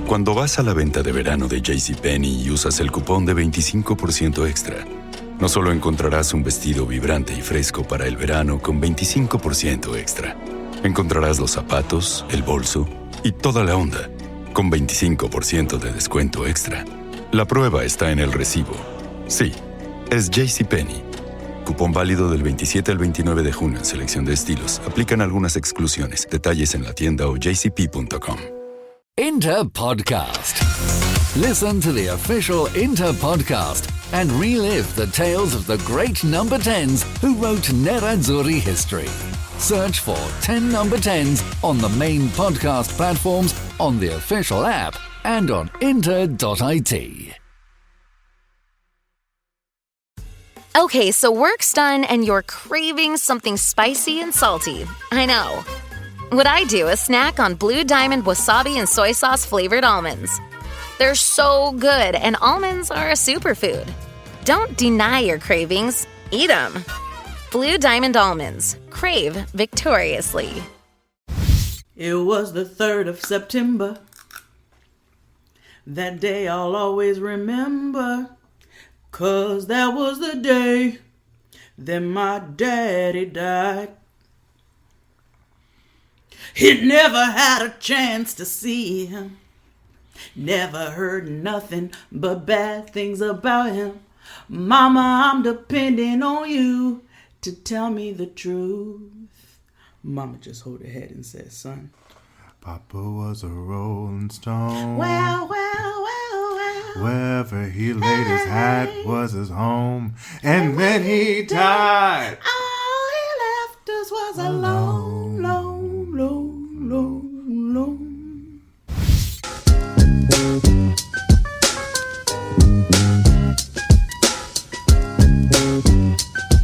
Cuando vas a la venta de verano de JCPenney y usas el cupón de 25% extra, no solo encontrarás un vestido vibrante y fresco para el verano con 25% extra, encontrarás los zapatos, el bolso y toda la onda con 25% de descuento extra. La prueba está en el recibo. Sí, es JCPenney. Cupón válido del 27 al 29 de junio en selección de estilos. Aplican algunas exclusiones. Detalles en la tienda o jcp.com. Inter Podcast. Listen to the official Inter Podcast and relive the tales of the great number 10s who wrote Nerazzurri history. Search for 10 number 10s on the main podcast platforms, on the official app, and on inter.it. Okay, so work's done and you're craving something spicy and salty. I know. What I do is snack on Blue Diamond wasabi and soy sauce flavored almonds. They're so good, and almonds are a superfood. Don't deny your cravings. Eat them. Blue Diamond almonds. Crave victoriously. It was the 3rd of September. That day I'll always remember. 'Cause that was the day that my daddy died. He never had a chance to see him. Never heard nothing but bad things about him. Mama, I'm depending on you to tell me the truth. Mama just hold her head and said, son, Papa was a rolling stone. well. Wherever he laid his hat was his home. And then he died. All he left us was a lone.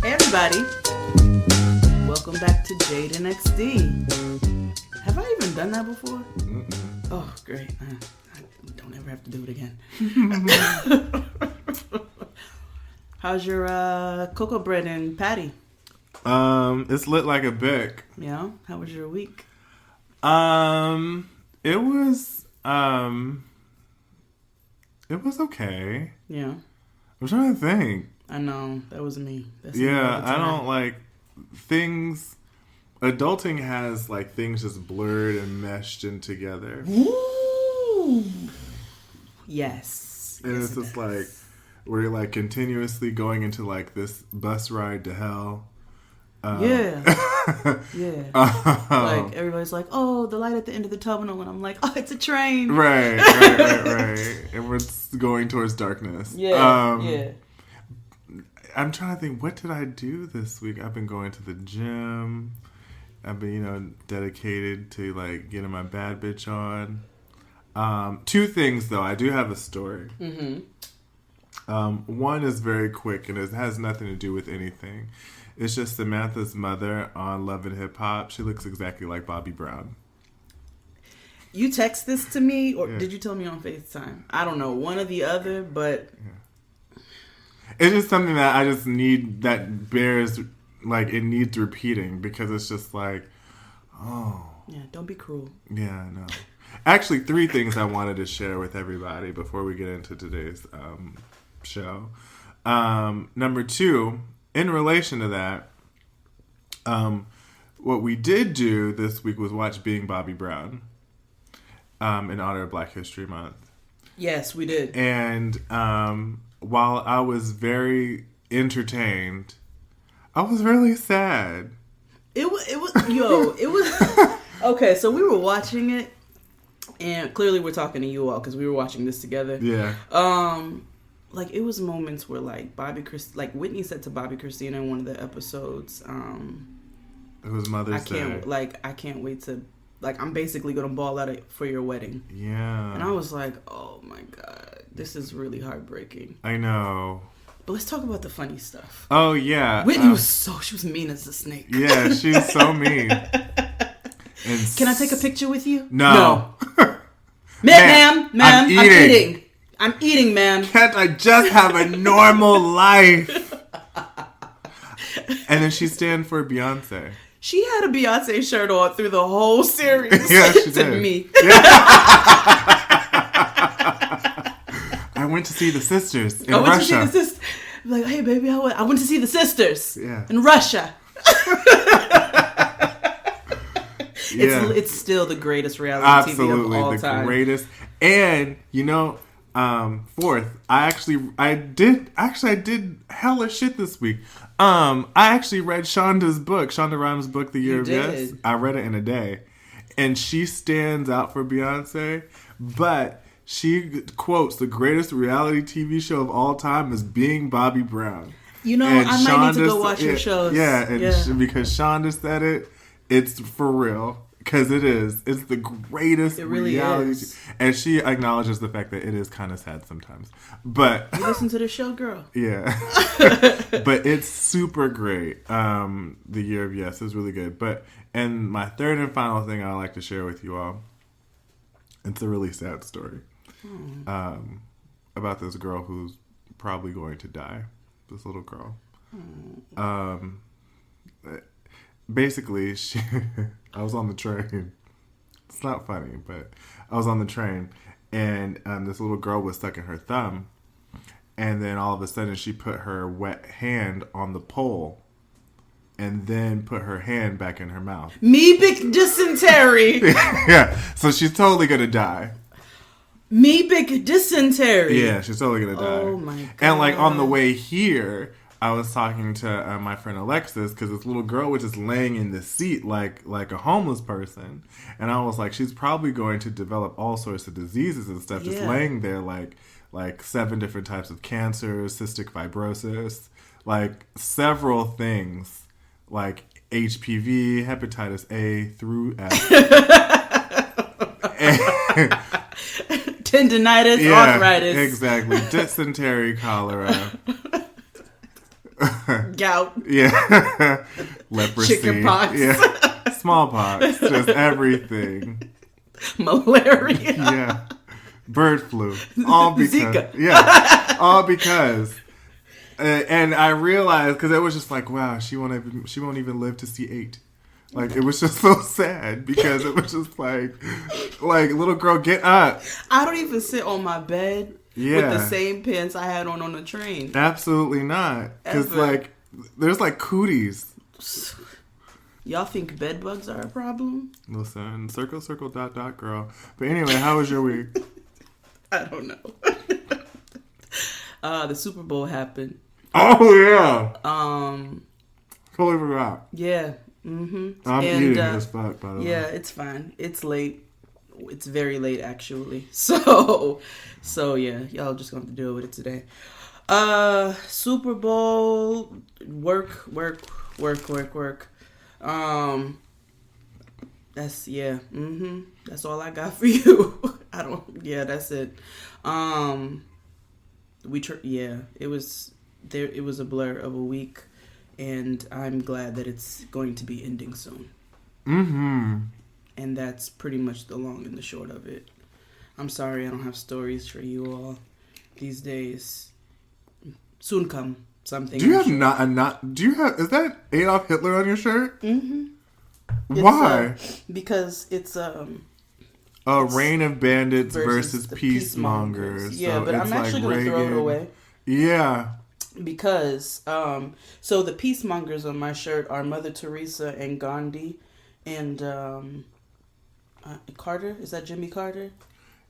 Hey everybody, welcome back to Jade and XD. Have I even done that before? Mm-mm. Oh, great. I don't ever have to do it again. How's your cocoa bread and patty? It's lit like a bick. Yeah. How was your week? It was okay. Yeah. I'm trying to think. I know. That was me. That's Yeah, I don't like things. Adulting has like things just blurred and meshed in together. Woo! Yes. And yes, it's just like we're like continuously going into like this bus ride to hell. Yeah. Like everybody's like, oh, the light at the end of the tunnel, and I'm like, oh, it's a train. Right. And we're going towards darkness. Yeah. I'm trying to think, what did I do this week? I've been going to the gym. I've been, dedicated to like getting my bad bitch on. 2 things though. I do have a story. Mm-hmm. One is very quick and it has nothing to do with anything. It's just Samantha's mother on Love and Hip Hop. She looks exactly like Bobby Brown. You text this to me, or did you tell me on FaceTime? I don't know, one or the other, but it's just something that I just need, that bears, like, it needs repeating, because it's just like, oh. Yeah, don't be cruel. Yeah, no. Actually, 3 things I wanted to share with everybody before we get into today's show. Number 2, in relation to that, what we did do this week was watch Being Bobby Brown in honor of Black History Month. Yes, we did. And while I was very entertained, I was really sad. It was okay, so we were watching it, and clearly we're talking to you all because we were watching this together. Yeah. Like, it was moments where, like, Whitney said to Bobby Christina in one of the episodes, it was Mother's Day. I can't wait to, like, I'm basically going to ball out for your wedding. Yeah. And I was like, oh my God, this is really heartbreaking. I know. But let's talk about the funny stuff. Oh, yeah. Whitney she was mean as a snake. Yeah, she's so mean. Can I take a picture with you? No. Ma'am, I'm eating, ma'am. Can't I just have a normal life? And then she stand for Beyonce. She had a Beyonce shirt on through the whole series. Yeah, she to did. me. see the sisters in I went Russia. to see the sisters. Like, hey, baby, I went to see the sisters Yeah. in Russia. Yeah. It's still the greatest reality Absolutely, TV of all the time. greatest. And fourth, I did hella shit this week. I actually read Shonda Rhimes' book, The Year You of Yes. did. I read it in a day, and she stands out for Beyonce, but she quotes the greatest reality TV show of all time as being Bobby Brown. You know, And I might need to go Shonda- watch your shows. Yeah, and because Shonda said it, it's for real. Because it is. It's the greatest It really reality. is. And she acknowledges the fact that it is kind of sad sometimes. But, You listen to the show, girl. yeah. But it's super great. The Year of Yes is really good. And my third and final thing I'd like to share with you all, it's a really sad story. About this girl who's probably going to die. This little girl. Basically, I was on the train. It's not funny, but I was on the train, and this little girl was stuck in her thumb, and then all of a sudden she put her wet hand on the pole, and then put her hand back in her mouth. Meebic dysentery. Yeah, so she's totally gonna die. Meebic dysentery. Yeah, she's totally gonna die. Oh my God. And like on the way here, I was talking to my friend Alexis because this little girl was just laying in the seat like a homeless person, and I was like, she's probably going to develop all sorts of diseases and stuff, just Yeah. laying there like 7 different types of cancer, cystic fibrosis, like several things, like HPV, hepatitis A through F. Tendinitis, arthritis, exactly, dysentery, cholera. gout. Yeah. Leprosy. Chickenpox. Yeah. Smallpox. Just everything. Malaria. Yeah. Bird flu. All because. Zika. Yeah. All because. And I realized, because it was just like, wow, she won't even live to see 8. Like, it was just so sad because it was just like, little girl, get up. I don't even sit on my bed Yeah. with the same pants I had on the train. Absolutely not. Because, Ever. there's cooties. Y'all think bed bugs are a problem? Listen, circle, girl. But anyway, how was your week? I don't know. The Super Bowl happened. Oh, yeah. Totally forgot. Yeah. Mm-hmm. I'm eating as fuck, by the way. Yeah, it's fine. It's late. It's very late, actually. So yeah, y'all just gonna have to deal with it today. Super Bowl, work. That's That's all I got for you. That's it. It was there. It was a blur of a week, and I'm glad that it's going to be ending soon. Mm-hmm. And that's pretty much the long and the short of it. I'm sorry I don't have stories for you all these days. Soon come something. Do you I'm have sure. is that Adolf Hitler on your shirt? Mm-hmm. Why? Because it's A reign of bandits versus the peacemongers. Yeah, So but I'm it's actually going to throw it Reagan. away. Yeah. Because, so the peacemongers on my shirt are Mother Teresa and Gandhi and Carter. Is that Jimmy Carter?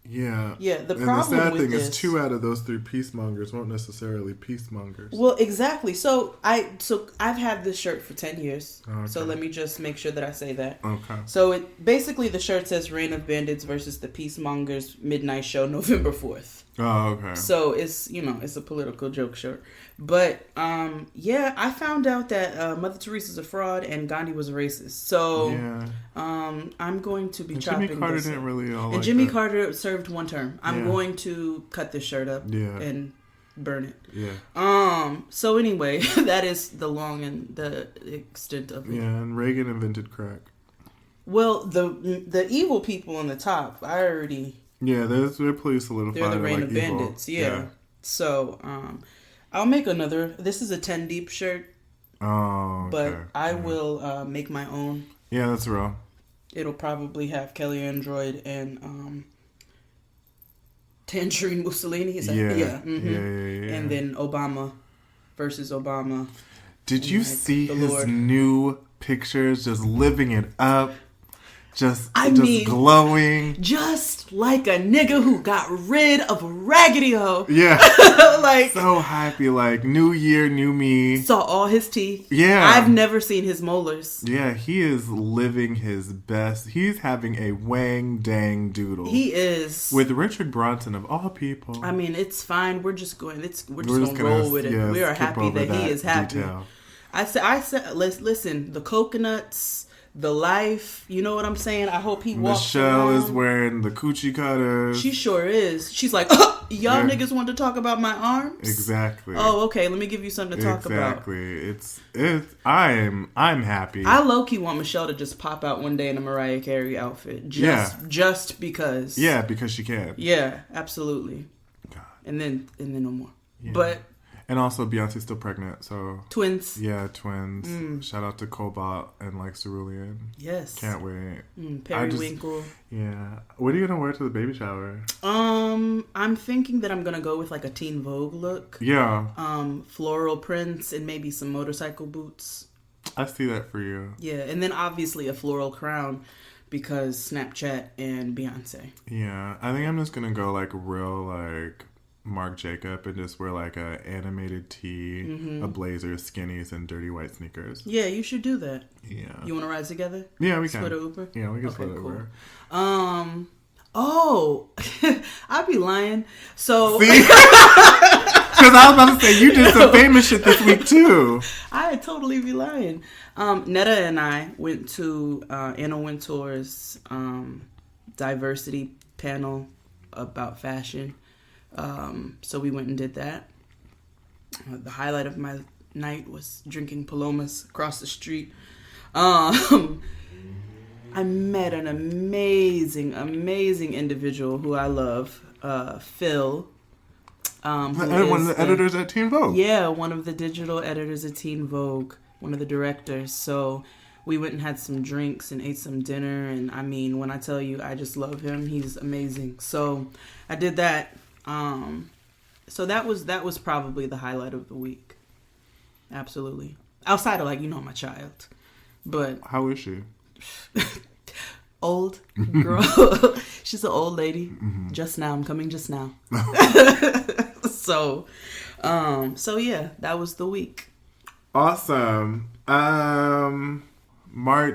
Yeah. Yeah, the and problem the sad with thing this, is 2 out of those 3 peacemongers weren't necessarily peacemongers. Well, exactly. So I've had this shirt for 10 years. Okay. So let me just make sure that I say that. Okay. So it basically the shirt says Reign of Bandits versus the Peacemongers Midnight Show November 4th. Oh, okay. So it's it's a political joke shirt. But I found out that Mother Teresa's a fraud and Gandhi was a racist. So yeah. I'm going to be And chopping Jimmy Carter this didn't up. really all And like Jimmy that. Carter served 1 term. I'm Yeah. going to cut this shirt up Yeah. and burn it. Yeah. So anyway, that is the long and the extent of it. Yeah, and Reagan invented crack. Well, the evil people on the top, I already... Yeah, they're pretty solidified. They're the Reign like of evil. Bandits, yeah. So, I'll make another... This is a 10 deep shirt, Oh, okay. but I will make my own. Yeah, that's real. It'll probably have Kelly Android and Tangerine Mussolini. Is that? Yeah. Yeah. Mhm. Yeah. And then Obama versus Obama. Did you like, see the his Lord. new pictures? Just living it up. I Just mean- glowing. Just like a nigga who got rid of Raggedy Ho. Yeah. Like, So happy. Like, new year, new me. saw all his teeth. Yeah. I've never seen his molars. Yeah, he is living his best. He's having a wang dang doodle. He is. With Richard Bronson of all people. I mean, it's fine. We're just going. We're just just gonna roll with it. yeah, We are skip happy over that he is happy. detail. I said, listen. The coconuts, the life. You know what I'm saying? I hope he walks Michelle around. is wearing the coochie cutters. She sure is. She's like, y'all niggas want to talk about my arms? Exactly. Oh, okay. Let me give you something to talk about. Exactly. I'm happy. I low key want Michelle to just pop out one day in a Mariah Carey outfit, just because. Yeah, because she can. Yeah, absolutely. God. And then no more. Yeah. But And also Beyonce's still pregnant, so twins. yeah, twins. Shout out to Cobalt and like Cerulean. Yes. Can't wait. Periwinkle. Yeah. What are you gonna wear to the baby shower? I'm thinking that I'm gonna go with like a Teen Vogue look. Yeah, Floral prints and maybe some motorcycle boots. I see that for you. Yeah, and then obviously a floral crown because Snapchat and Beyonce. Yeah, I think I'm just gonna go like real like Marc Jacob and just wear like a animated tee, a blazer, skinnies, and dirty white sneakers. Yeah, you should do that. Yeah. You want to ride together? Yeah, we can. Split an Uber? Yeah, we can Okay, split cool. Uber. Oh, I'd be lying. So See? Because I was about to say, you did some famous shit this week too. I'd totally be lying. Netta and I went to Anna Wintour's diversity panel about fashion. So we went and did that. The highlight of my night was drinking Palomas across the street. I met an amazing individual who I love, Phil. Who And one of the editors at Teen Vogue. Yeah, one of the digital editors at Teen Vogue, one of the directors. So we went and had some drinks and ate some dinner. And I mean, when I tell you, I just love him. He's amazing. So I did that. So that was probably the highlight of the week. Absolutely. Outside of like, my child. But How is she? old girl. She's an old lady. Just now. I'm coming just now. So yeah, that was the week. Awesome. March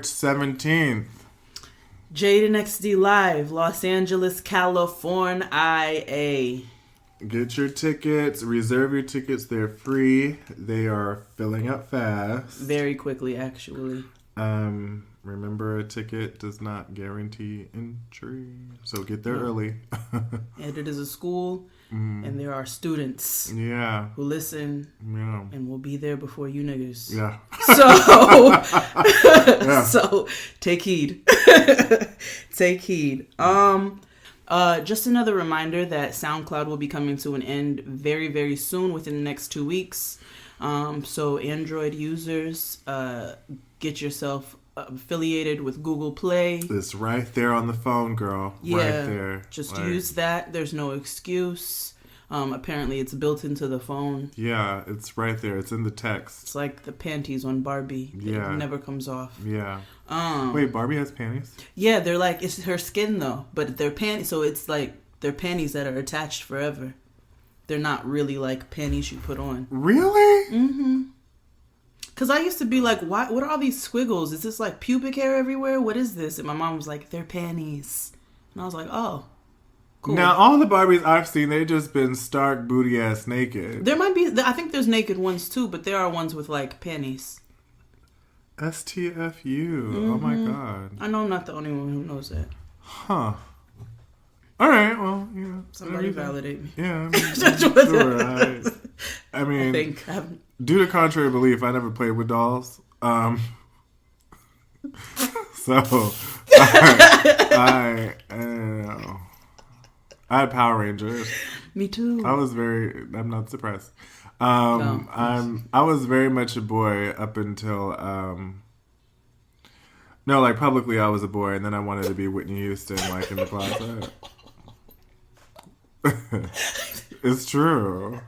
17th. Jaden XD Live, Los Angeles, California. Get your tickets. Reserve your tickets. They're free. They are filling up fast. Very quickly, actually. Remember, a ticket does not guarantee entry. So get there early. And it is a school, and there are students Yeah. who listen Yeah. and will be there before you niggas. Yeah. So, so take heed. Take heed. Just another reminder that SoundCloud will be coming to an end very, very soon, within the next 2 weeks. So Android users, get yourself affiliated with Google Play. It's right there on the phone, girl. Yeah, Right there. just Like, use that. There's no excuse. Apparently it's built into the phone. Yeah, it's right there. It's in the text. It's like the panties on Barbie. Yeah. It never comes off. Yeah. Wait, Barbie has panties? Yeah, they're like, it's her skin though, but they're panties, so it's like they're panties that are attached forever. They're not really like panties you put on. Really? Because I used to be like, what are all these squiggles? Is this like pubic hair everywhere? What is this? And my mom was like, they're panties. And I was like, oh, cool. Now, all the Barbies I've seen, they've just been stark booty ass naked. There might be, I think there's naked ones too, but there are ones with like panties. STFU. Oh my God. I know I'm not the only one who knows that. Huh. All right, well, yeah. Somebody validate me. Yeah, I mean, sure. I mean, I think I haven't. due to contrary belief, I never played with dolls. So I had Power Rangers. Me too. I'm not surprised. No. I was very much a boy up until no, like publicly I was a boy, and then I wanted to be Whitney Houston, like in the closet. It's true.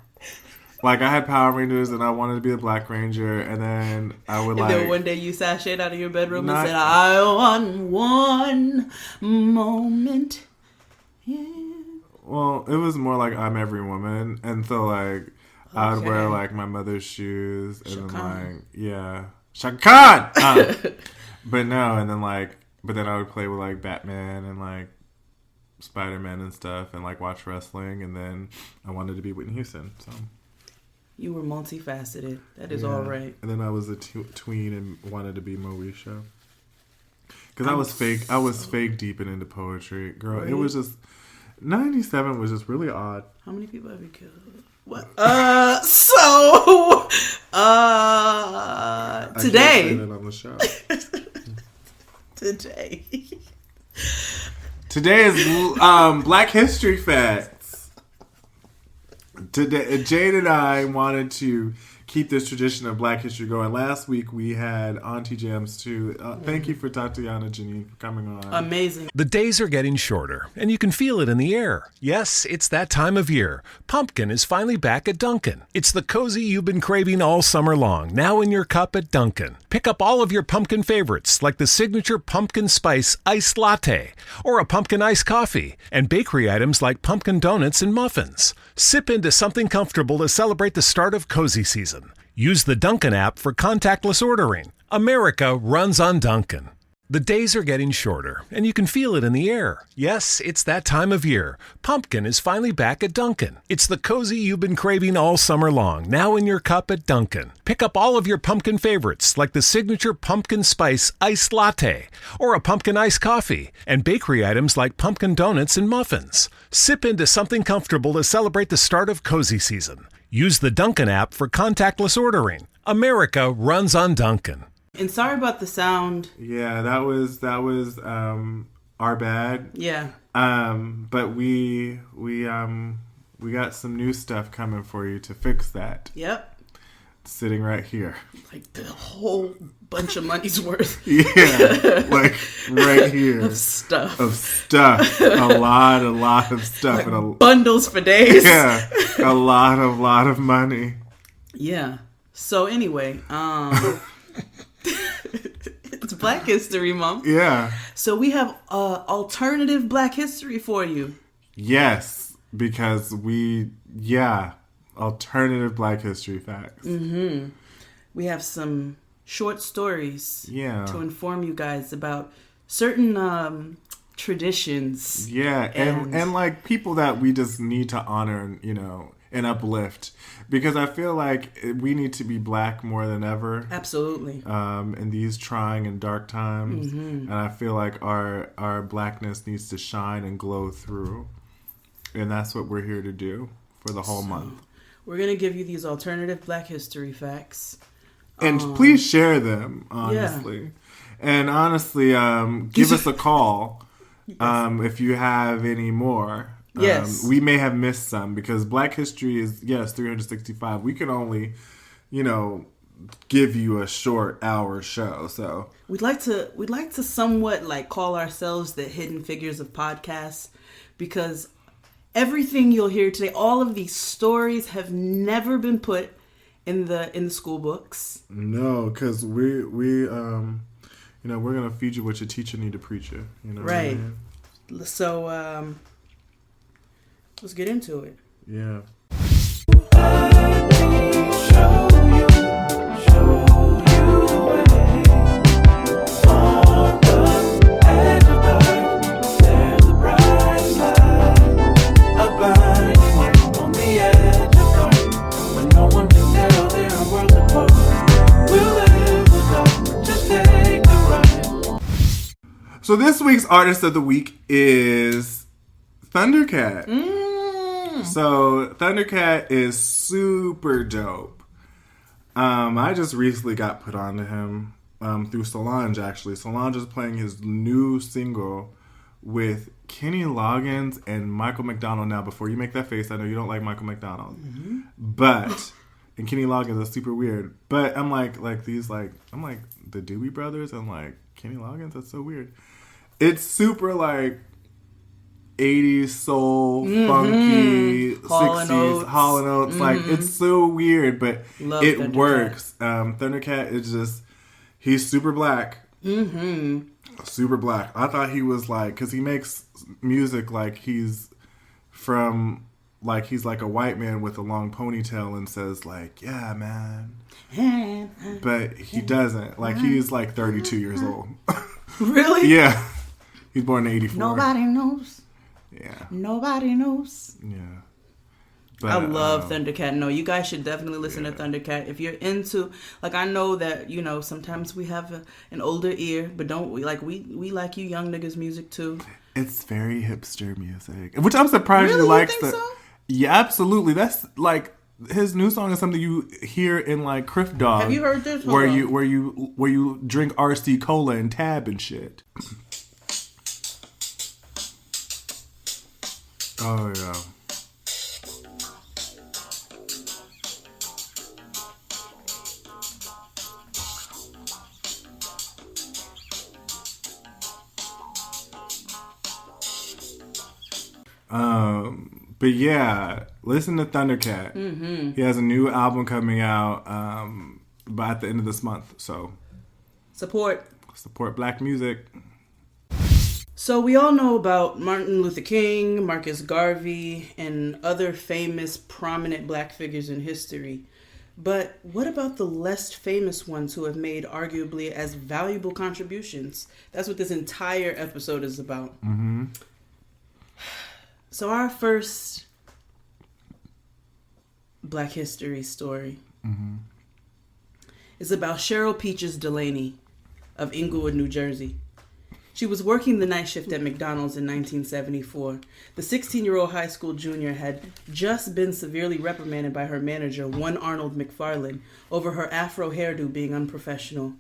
Like, I had Power Rangers and I wanted to be a Black Ranger, and then I would And then one day you sashayed out of your bedroom and said, I want one moment. Yeah. Well, it was more like I'm every woman, and so like I would wear like my mother's shoes, and then like Shaka Khan. But no, and then but then I would play with like Batman and like Spider-Man and stuff, and like watch wrestling, and then I wanted to be Whitney Houston. So you were multifaceted. That is all right. And then I was a tween and wanted to be Moesha. Because I was fake. I was fake deep and into poetry, girl. Right. It was just 97 was just really odd. How many people have you killed? What? Today. I can't say that on the show. Today is Black History Facts. Today, Jade and I wanted to keep this tradition of Black history going. Last week we had Auntie Jams too. Thank you for Tatiana Janine for coming on. Amazing. The days are getting shorter, and you can feel it in the air. Yes, it's that time of year. Pumpkin is finally back at Dunkin'. It's the cozy you've been craving all summer long, now in your cup at Dunkin'. Pick up all of your pumpkin favorites, like the signature pumpkin spice iced latte, or a pumpkin iced coffee, and bakery items like pumpkin donuts and muffins. Sip into something comfortable to celebrate the start of cozy season. Use the Dunkin' app for contactless ordering. America runs on Dunkin'. The days are getting shorter, and you can feel it in the air. Yes, it's that time of year. Pumpkin is finally back at Dunkin'. It's the cozy you've been craving all summer long, now in your cup at Dunkin'. Pick up all of your pumpkin favorites, like the signature pumpkin spice iced latte, or a pumpkin iced coffee, and bakery items like pumpkin donuts and muffins. Sip into something comfortable to celebrate the start of cozy season. Use the Dunkin' app for contactless ordering. America runs on Dunkin'. And sorry about the sound. Yeah, that was our bad. Yeah. But we got some new stuff coming for you to fix that. Yep. Sitting right here. Like the whole bunch of money's worth. Yeah. Like right here. Of stuff. A lot of stuff. Like bundles for days. Yeah. A lot of money. Yeah. So anyway, it's Black History Month. Yeah. So we have alternative Black history for you. Yes, because alternative Black history facts. Mm-hmm. We have some short stories to inform you guys about certain traditions. Yeah, and like people that we just need to honor, and uplift, because I feel like we need to be Black more than ever. Absolutely. In these trying and dark times, and I feel like our Blackness needs to shine and glow through, and that's what we're here to do for the whole month. We're gonna give you these alternative Black history facts, and please share them honestly. Yeah. And honestly, give us a call if you have any more. Yes. We may have missed some because Black history is 365. We can only, give you a short hour show. So we'd like to somewhat like call ourselves the hidden figures of podcasts, because everything you'll hear today, all of these stories have never been put in the school books. No, because we we're gonna feed you what your teacher need to preach you. Right. What I mean? So let's get into it. Yeah. So this week's artist of the week is Thundercat. So Thundercat is super dope. I just recently got put onto him through Solange, actually. Solange is playing his new single with Kenny Loggins and Michael McDonald. Now, before you make that face, I know you don't like Michael McDonald. Mm-hmm. But, and Kenny Loggins is super weird. But I'm like the Doobie Brothers and like Kenny Loggins, that's so weird. It's super like, 80s soul, funky, Hall and 60s Oates. Hall and Oates. Like, it's so weird, but Love it Thundercat. works. Thundercat is just, he's super black. Super black. I thought he was like, because he makes music like he's from, like he's like a white man with a long ponytail and says like, yeah, man. But he doesn't. Like, he's like 32 years old. Really? Yeah. He's born in 84. Nobody knows. Yeah. Nobody knows. Yeah. But, I love Thundercat. No, you guys should definitely listen to Thundercat. If you're into, like, I know that, you know, sometimes we have an older ear, but don't we, like, we like you young niggas music too. It's very hipster music. Which I'm surprised Really? you likes. You think so? Yeah, absolutely. That's like, his new song is something you hear in like Criff Dog. Have you heard this? Hold Where on. you drink RC Cola and Tab and shit. Oh yeah. But yeah, listen to Thundercat. Mm-hmm. He has a new album coming out by at the end of this month. So Support black music. So we all know about Martin Luther King, Marcus Garvey, and other famous, prominent black figures in history. But what about the less famous ones who have made arguably as valuable contributions? That's what this entire episode is about. Mm-hmm. So our first Black history story is about Cheryl Peaches Delaney of Inglewood, New Jersey. She was working the night shift at McDonald's in 1974. The 16-year-old high school junior had just been severely reprimanded by her manager, one Arnold McFarlane, over her afro hairdo being unprofessional.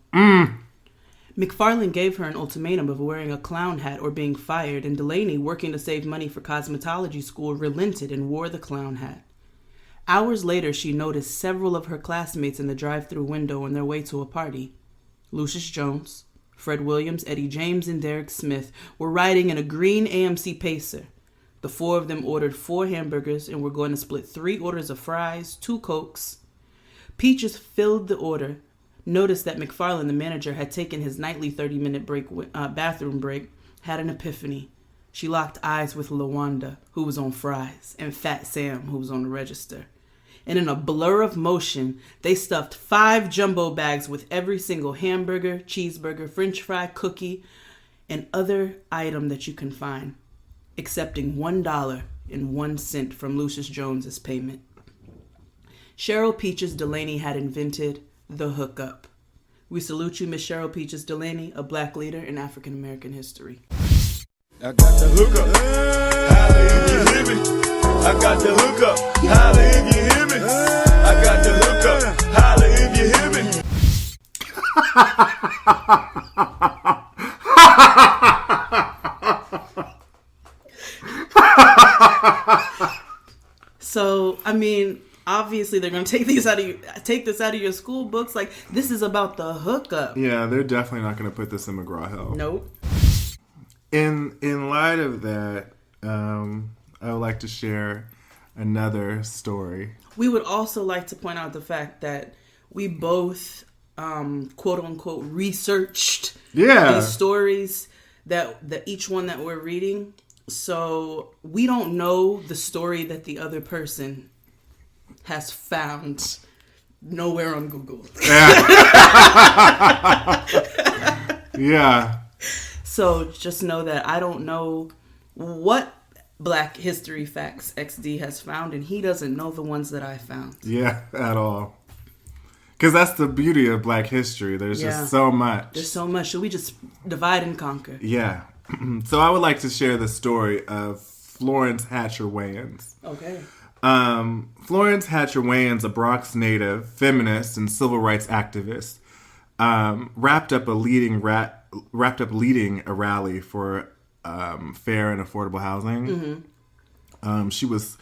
McFarlane gave her an ultimatum of wearing a clown hat or being fired, and Delaney, working to save money for cosmetology school, relented and wore the clown hat. Hours later, she noticed several of her classmates in the drive-thru window on their way to a party. Lucius Jones, Fred Williams, Eddie James, and Derek Smith were riding in a green AMC Pacer. The four of them ordered 4 hamburgers and were going to split 3 orders of fries, 2 Cokes. Peaches filled the order, noticed that McFarlane, the manager, had taken his nightly 30-minute bathroom break, had an epiphany. She locked eyes with LaWanda, who was on fries, and Fat Sam, who was on the register. And in a blur of motion, they stuffed 5 jumbo bags with every single hamburger, cheeseburger, french fry, cookie, and other item that you can find, accepting $1.01 from Lucius Jones's payment. Cheryl Peaches Delaney had invented the hookup. We salute you, Miss Cheryl Peaches Delaney, a black leader in African American history. I got the hookup. Holla if you hear me. I got the hookup. Holla if you hear me. I got the hookup. Holla if you hear me. So, I mean, obviously they're going to take this out of your school books. Like, this is about the hookup. Yeah, they're definitely not going to put this in McGraw-Hill. Nope. In light of that, I would like to share another story. We would also like to point out the fact that we both, quote unquote, researched these stories that each one that we're reading. So we don't know the story that the other person has found nowhere on Google. Yeah. So just know that I don't know what Black History Facts XD has found, and he doesn't know the ones that I found. Yeah, at all. Because that's the beauty of Black history. There's just so much. There's so much. So we just divide and conquer. Yeah. So I would like to share the story of Florence Hatcher Wayans. Okay. Florence Hatcher Wayans, a Bronx native, feminist, and civil rights activist, wrapped up leading a rally for fair and affordable housing. Mm-hmm. She was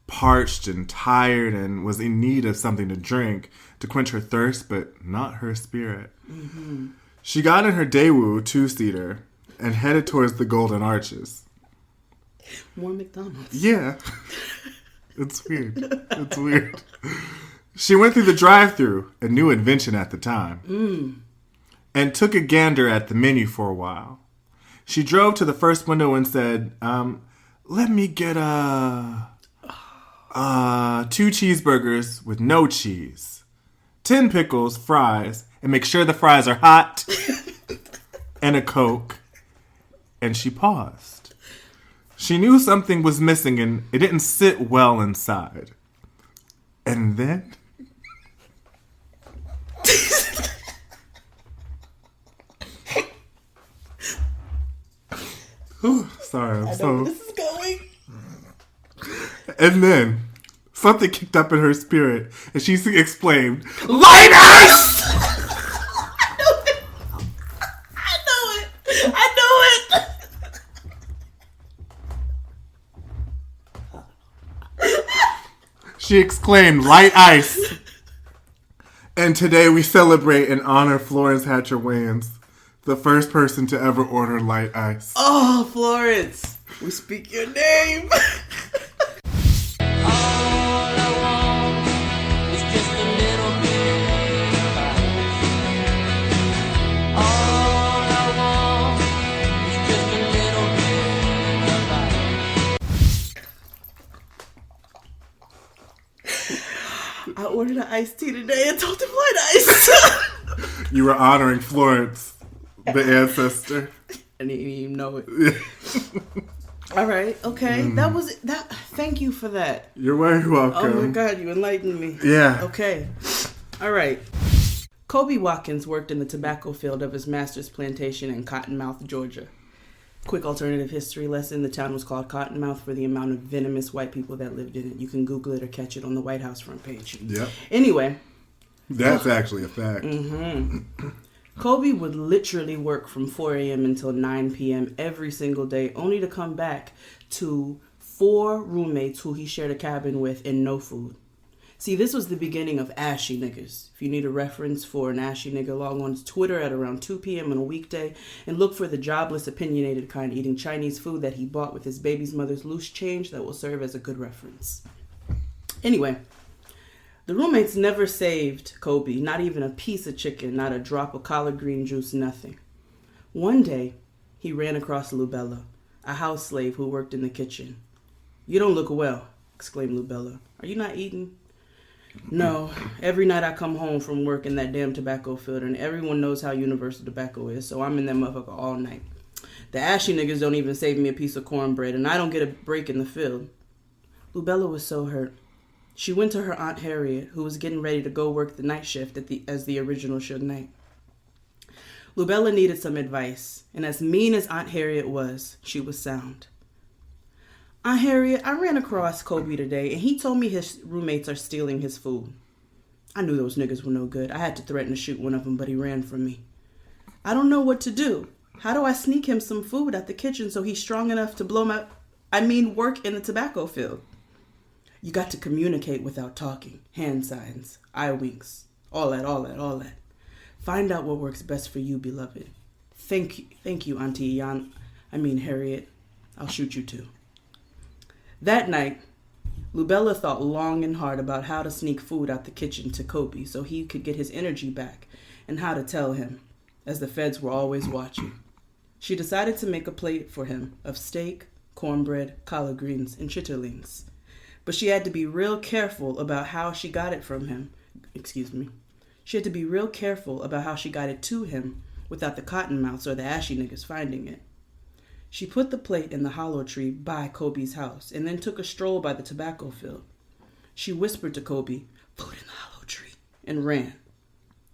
parched and tired and was in need of something to drink to quench her thirst, but not her spirit. Mm-hmm. She got in her Daewoo 2-seater and headed towards the Golden Arches. More McDonald's. Yeah. It's weird. It's weird. She went through the drive-thru, a new invention at the time, and took a gander at the menu for a while. She drove to the first window and said, let me get 2 cheeseburgers with no cheese, 10 pickles, fries, and make sure the fries are hot, and a Coke. And she paused. She knew something was missing and it didn't sit well inside. And then... Sorry, I'm so... This is going. And then something kicked up in her spirit, and she exclaimed, "Light ice!" I know it. She exclaimed, "Light ice!" And today we celebrate and honor Florence Hatcher Wayans, the first person to ever order light ice. Oh, Florence, we speak your name. I ordered an iced tea today and told him light ice. You were honoring Florence, the ancestor. I didn't even know it. All right, okay. That was that. Thank you for that. You're very welcome. Oh my God, you enlightened me. Yeah. Okay. All right. Kobe Watkins worked in the tobacco field of his master's plantation in Cottonmouth, Georgia. Quick alternative history lesson. The town was called Cottonmouth for the amount of venomous white people that lived in it. You can Google it or catch it on the White House front page. Yep. Anyway. That's actually a fact. Kobe would literally work from 4 a.m. until 9 p.m. every single day, only to come back to 4 roommates who he shared a cabin with and no food. See, this was the beginning of ashy niggas. If you need a reference for an ashy nigga, log on to Twitter at around 2 p.m. on a weekday and look for the jobless, opinionated kind eating Chinese food that he bought with his baby's mother's loose change that will serve as a good reference. Anyway, the roommates never saved Kobe, not even a piece of chicken, not a drop of collard green juice, nothing. One day, he ran across Lubella, a house slave who worked in the kitchen. "You don't look well," exclaimed Lubella. "Are you not eating?" "No, every night I come home from work in that damn tobacco field, and everyone knows how universal tobacco is, so I'm in that motherfucker all night. The ashy niggas don't even save me a piece of cornbread, and I don't get a break in the field." Lubella was so hurt. She went to her Aunt Harriet, who was getting ready to go work the night shift as the original Suge Knight. Lubella needed some advice, and as mean as Aunt Harriet was, she was sound. "Aunt Harriet, I ran across Kobe today, and he told me his roommates are stealing his food. I knew those niggas were no good. I had to threaten to shoot one of them, but he ran from me. I don't know what to do. How do I sneak him some food at the kitchen so he's strong enough to work in the tobacco field?" "You got to communicate without talking. Hand signs, eye winks, all that. Find out what works best for you, beloved. Thank you, Auntie Harriet. I'll shoot you too." That night, Lubella thought long and hard about how to sneak food out the kitchen to Kobe so he could get his energy back, and how to tell him, as the feds were always watching. She decided to make a plate for him of steak, cornbread, collard greens, and chitterlings. But she had to be real careful about how she got it from him. She had to be real careful about how she got it to him without the cottonmouths or the ashy niggas finding it. She put the plate in the hollow tree by Kobe's house and then took a stroll by the tobacco field. She whispered to Kobe, "Food in the hollow tree," and ran.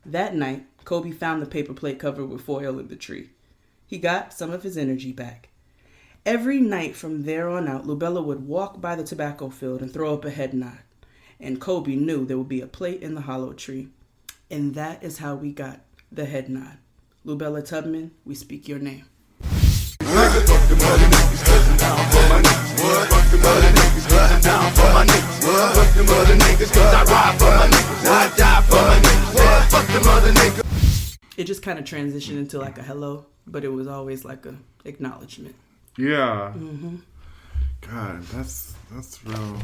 That night, Kobe found the paper plate covered with foil in the tree. He got some of his energy back. Every night from there on out, Lubella would walk by the tobacco field and throw up a head nod. And Kobe knew there would be a plate in the hollow tree. And that is how we got the head nod. Lubella Tubman, we speak your name. It just kind of transitioned into like a hello, but it was always like a acknowledgement. Yeah. God, that's real.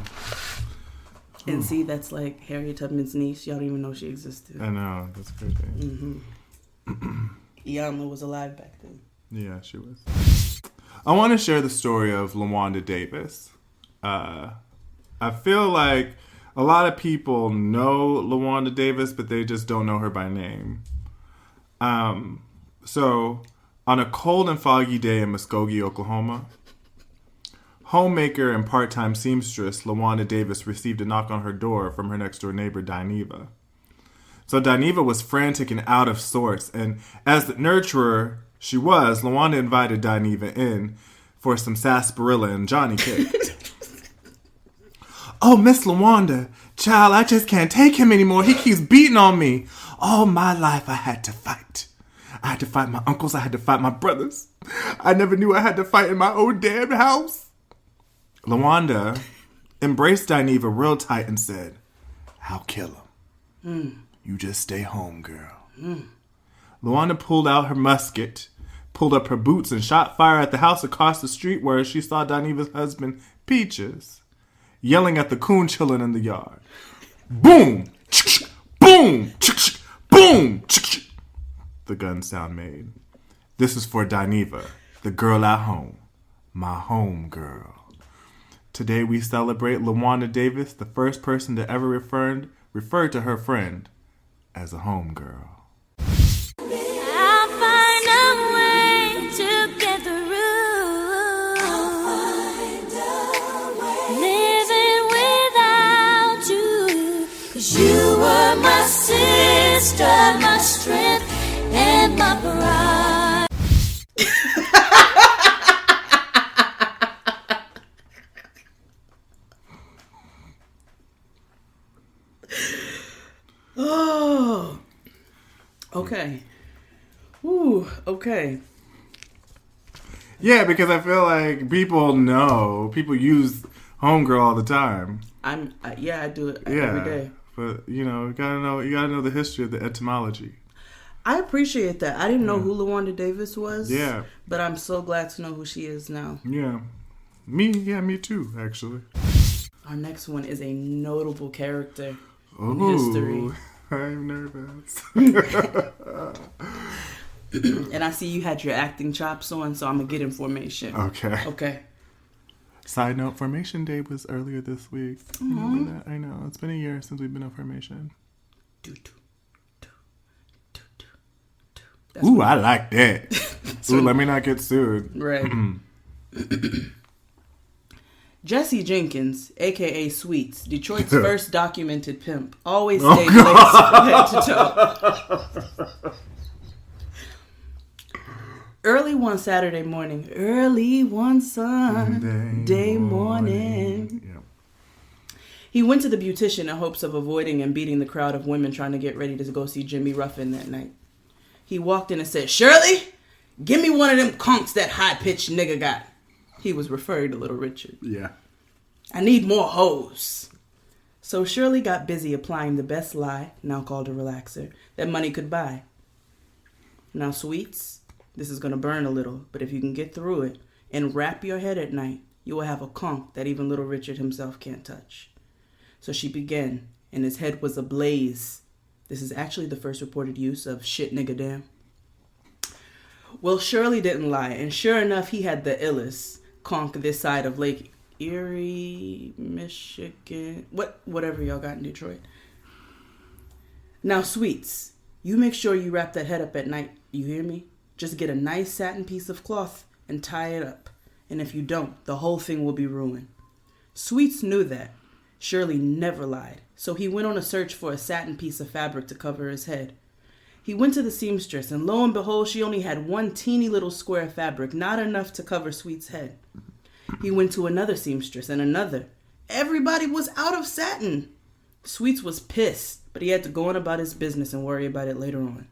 And see, that's like Harriet Tubman's niece. Y'all don't even know she existed. I know, that's crazy. Iyanla was alive back then. Yeah, she was. I want to share the story of LaWanda Davis. I feel like a lot of people know LaWanda Davis, but they just don't know her by name. So, on a cold and foggy day in Muskogee, Oklahoma, homemaker and part-time seamstress LaWanda Davis received a knock on her door from her next-door neighbor, Dineva. So Dineva was frantic and out of sorts, and as the nurturer she was, LaWanda invited Dineva in for some sarsaparilla and Johnny cake. Oh, Miss LaWanda, child, I just can't take him anymore. He keeps beating on me. All my life I had to fight. I had to fight my uncles. I had to fight my brothers. I never knew I had to fight in my own damn house. LaWanda embraced Dineva real tight and said, I'll kill him. You just stay home, girl. LaWanda pulled out her musket, pulled up her boots, and shot fire at the house across the street where she saw Dineva's husband, Peaches, yelling at the coon children in the yard. Boom! Boom! Boom! The gun sound made. This is for Dineva, the girl at home, my home girl. Today we celebrate LaWanda Davis, the first person to ever refer to her friend as a home girl. I'll find a way to get through. Living without you, 'cause you were my sister, my strength, and my pride. Oh, okay. Ooh, okay. Yeah, because I feel like people use homegirl all the time. I do it Yeah, every day. but you gotta know the history of the etymology. I appreciate that. I didn't know who LaWanda Davis was. Yeah. But I'm so glad to know who she is now. Yeah, me too. Actually, Our next one is a notable character in Ooh, history. I'm nervous. And I see you had your acting chops on, so I'm going to get in formation. Okay. Okay. Side note, Formation Day was earlier this week. Remember that? I know. It's been a year since we've been on Formation. That's Ooh, what- I like that. Ooh, let me not get sued. Right. Jesse Jenkins, a.k.a. Sweets, Detroit's first documented pimp, always stayed laced from head to toe. Early one Saturday morning, early one Sunday morning, Yep. he went to the beautician in hopes of avoiding and beating the crowd of women trying to get ready to go see Jimmy Ruffin that night. He walked in and said, "Shirley, give me one of them conks that high-pitched nigga got." He was referring to Little Richard. Yeah. "I need more hoes." So Shirley got busy applying the best lie, now called a relaxer, that money could buy. Now, Sweets, this is going to burn a little, but if you can get through it and wrap your head at night, you will have a conk that even Little Richard himself can't touch. So she began, and his head was ablaze. This is actually the first reported use of shit nigga damn. Well, Shirley didn't lie, and sure enough, he had the illest conk this side of Lake Erie, Michigan, whatever y'all got in Detroit. Now, Sweets, you make sure you wrap that head up at night, you hear me? Just get a nice satin piece of cloth and tie it up. And if you don't, the whole thing will be ruined. Sweets knew that. Shirley never lied, so he went on a search for a satin piece of fabric to cover his head. He went to the seamstress, and lo and behold, she only had one teeny little square of fabric, not enough to cover Sweet's head. He went to another seamstress and another. Everybody was out of satin. Sweets was pissed, but he had to go on about his business and worry about it later on.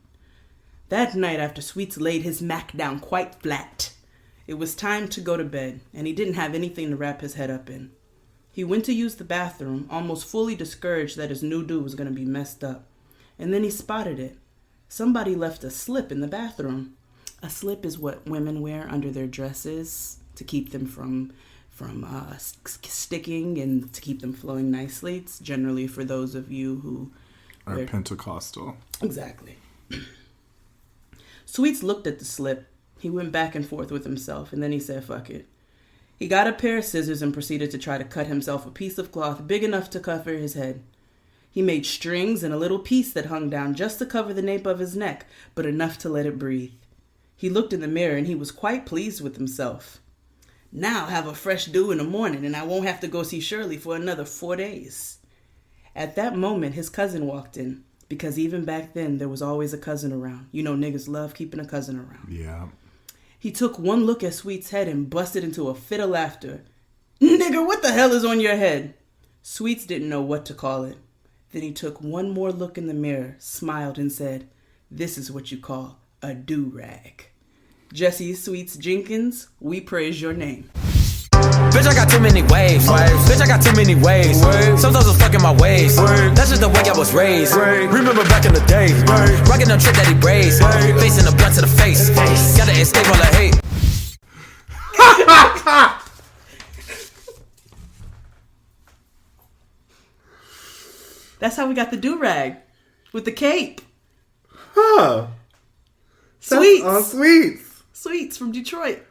That night, after Sweets laid his Mac down quite flat, it was time to go to bed, and he didn't have anything to wrap his head up in. He went to use the bathroom, almost fully discouraged that his new do was going to be messed up. And then he spotted it. Somebody left a slip in the bathroom. A slip is what women wear under their dresses to keep them from sticking and to keep them flowing nicely. It's generally for those of you who are Pentecostal. Exactly. Sweets looked at the slip. He went back and forth with himself, and then he said, fuck it. He got a pair of scissors and proceeded to try to cut himself a piece of cloth big enough to cover his head. He made strings and a little piece that hung down just to cover the nape of his neck, but enough to let it breathe. He looked in the mirror and he was quite pleased with himself. Now I'll have a fresh do in the morning and I won't have to go see Shirley for another 4 days. At that moment, his cousin walked in, because even back then there was always a cousin around. You know, niggas love keeping a cousin around. Yeah. He took one look at Sweet's head and busted into a fit of laughter. Nigger, what the hell is on your head? Sweets didn't know what to call it. Then he took one more look in the mirror, smiled, and said, this is what you call a do-rag. Jesse Sweets Jenkins, we praise your name. Bitch, I got too many waves. Bitch, I got too many waves. Sometimes I was fucking my ways. That's just the way I was raised. Remember back in the day, rocking them trick that he braids. Facing the blunt to the face. Gotta escape all the hate. That's how we got the do-rag. With the cape. Huh. Sweets. Sweets. Sweets from Detroit.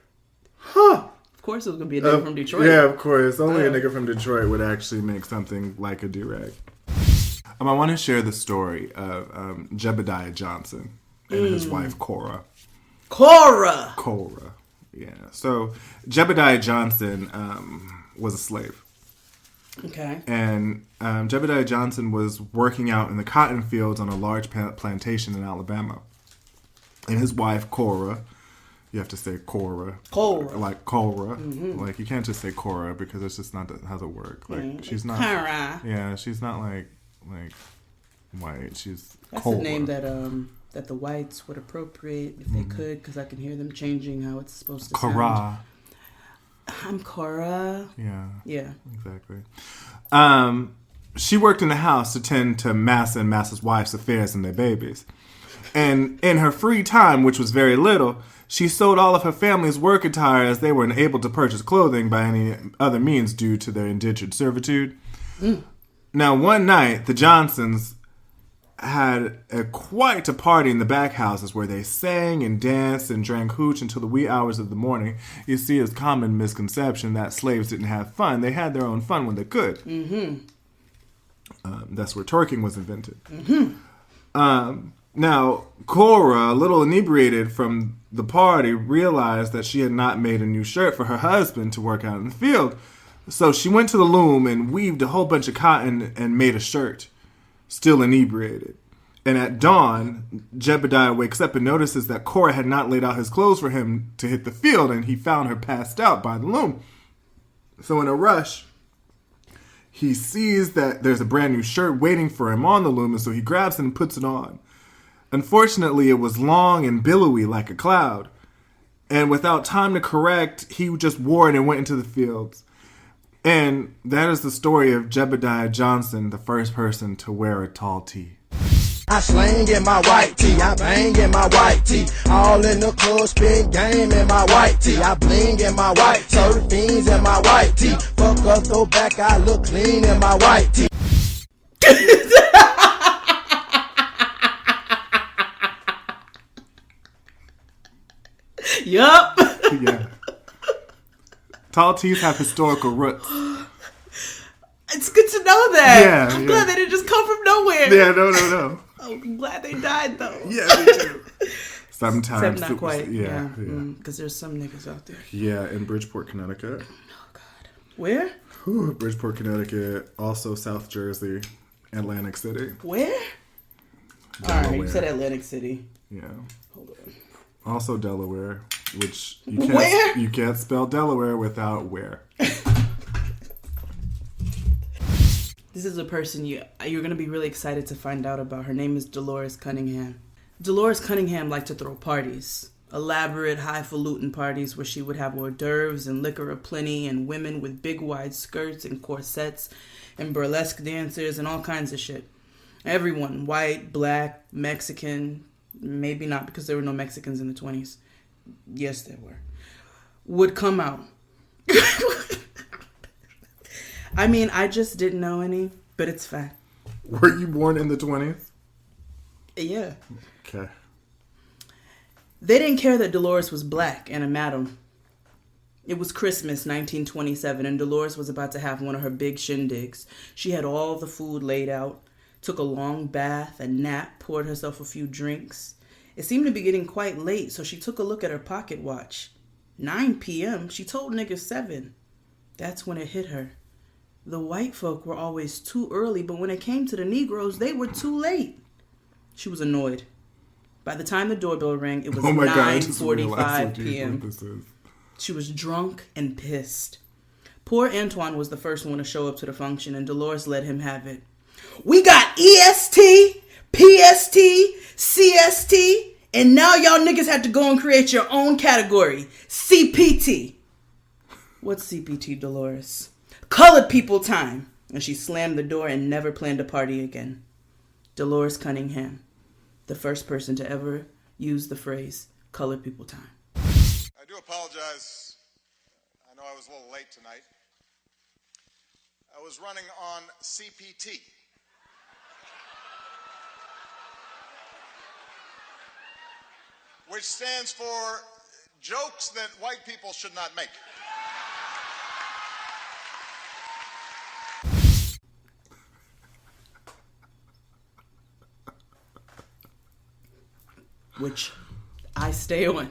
Huh. Of course it was going to be a nigga from Detroit. Yeah, of course. Only a nigga from Detroit would actually make something like a do-rag. I want to share the story of Jebediah Johnson and his wife, Cora. Cora! Yeah. So, Jebediah Johnson was a slave. Okay. And Jebediah Johnson was working out in the cotton fields on a large plantation in Alabama. And his wife, Cora, you have to say Cora. Like Cora. Mm-hmm. Like, you can't just say Cora because it's just not how it work. Like, she's not. Cora. Yeah, she's not like white. She's That's Cora. the name that the whites would appropriate if they could, because I can hear them changing how it's supposed to sound. Cora. I'm Cora. Yeah, exactly. She worked in the house to tend to Massa and Massa's wife's affairs and their babies. And in her free time, which was very little, she sold all of her family's work attire as they were unable to purchase clothing by any other means due to their indentured servitude. Now, one night, the Johnsons had quite a party in the back houses where they sang and danced and drank hooch until the wee hours of the morning. You see, it's common misconception that slaves didn't have fun. They had their own fun when they could. Mm-hmm. That's where twerking was invented. Mm-hmm. Now, Cora, a little inebriated from the party, realized that she had not made a new shirt for her husband to work out in the field. So she went to the loom and weaved a whole bunch of cotton and made a shirt. Still inebriated. And at dawn, Jebediah wakes up and notices that Cora had not laid out his clothes for him to hit the field, and he found her passed out by the loom. So in a rush, he sees that there's a brand new shirt waiting for him on the loom, and so he grabs it and puts it on. Unfortunately, it was long and billowy like a cloud. And without time to correct, he just wore it and went into the fields. And that is the story of Jebediah Johnson, the first person to wear a tall tee. I slang in my white tee, I bang in my white tee. All in the club, spin game in my white tee. I bling in my white tee, serve fiends in my white tee. Fuck up, throw back, I look clean in my white tee. Yup. Yeah. Tall tees have historical roots. It's good to know that. Yeah, I'm glad they didn't just come from nowhere. Yeah, no. Oh, I'm glad they died, though. Yeah, me too. Sometimes. Except not quite. Yeah. Because there's some niggas out there. Yeah, in Bridgeport, Connecticut. Oh, God. Where? Bridgeport, Connecticut. Also South Jersey. Atlantic City. Where? Delaware. All right, you said Atlantic City. Yeah. Hold on. Also Delaware, which you can't spell Delaware without where. This is a person you're going to be really excited to find out about. Her name is Dolores Cunningham. Dolores Cunningham liked to throw parties. Elaborate, highfalutin parties where she would have hors d'oeuvres and liquor aplenty and women with big wide skirts and corsets and burlesque dancers and all kinds of shit. Everyone, white, black, Mexican, maybe not because there were no Mexicans in the 20s. Yes, there were. Would come out. I mean, I just didn't know any, but it's fact. Were you born in the 20s? Yeah. Okay. They didn't care that Dolores was black and a madam. It was Christmas 1927, and Dolores was about to have one of her big shindigs. She had all the food laid out, took a long bath, a nap, poured herself a few drinks. It seemed to be getting quite late, so she took a look at her pocket watch. 9 p.m. She told niggas 7. That's when it hit her. The white folk were always too early, but when it came to the Negroes, they were too late. She was annoyed. By the time the doorbell rang, it was 9:45 p.m. She was drunk and pissed. Poor Antoine was the first one to show up to the function, and Dolores let him have it. We got EST, PST, CST, and now y'all niggas have to go and create your own category, CPT. What's CPT, Dolores? Colored people time. And she slammed the door and never planned a party again. Dolores Cunningham, the first person to ever use the phrase colored people time. I do apologize. I know I was a little late tonight. I was running on CPT. Which stands for jokes that white people should not make. Which I stay on.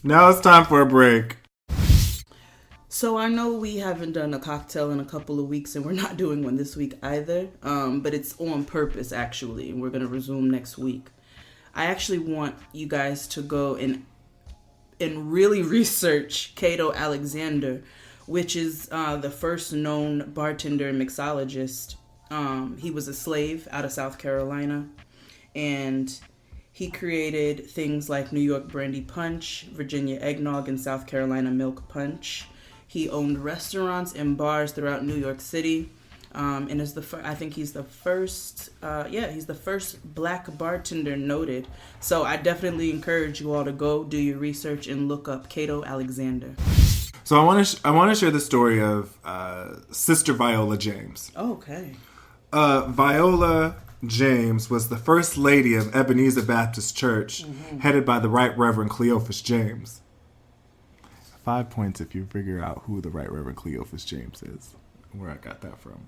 Now it's time for a break. So I know we haven't done a cocktail in a couple of weeks, and we're not doing one this week either. But it's on purpose, actually, and we're going to resume next week. I actually want you guys to go and really research Cato Alexander, which is the first known bartender and mixologist. He was a slave out of South Carolina, and he created things like New York Brandy Punch, Virginia Eggnog, and South Carolina Milk Punch. He owned restaurants and bars throughout New York City, and is I think he's the first. He's the first black bartender noted. So I definitely encourage you all to go do your research and look up Cato Alexander. So I want to share the story of Sister Viola James. Okay. Viola James was the first lady of Ebenezer Baptist Church, headed by the Right Reverend Cleophas James. 5 points if you figure out who the Right Reverend Cleophas James is, where I got that from.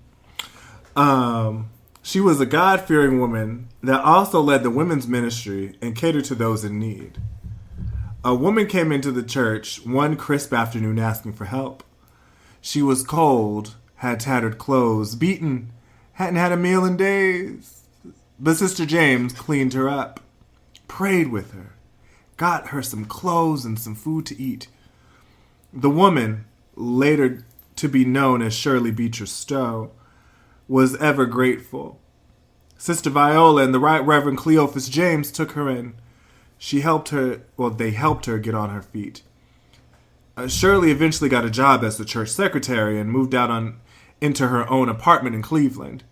She was a God-fearing woman that also led the women's ministry and catered to those in need. A woman came into the church one crisp afternoon asking for help. She was cold, had tattered clothes, beaten, hadn't had a meal in days. But Sister James cleaned her up, prayed with her, got her some clothes and some food to eat. The woman, later to be known as Shirley Beecher Stowe, was ever grateful. Sister Viola and the Right Reverend Cleophas James took her in. They helped her get on her feet. Shirley eventually got a job as the church secretary and moved out into her own apartment in Cleveland.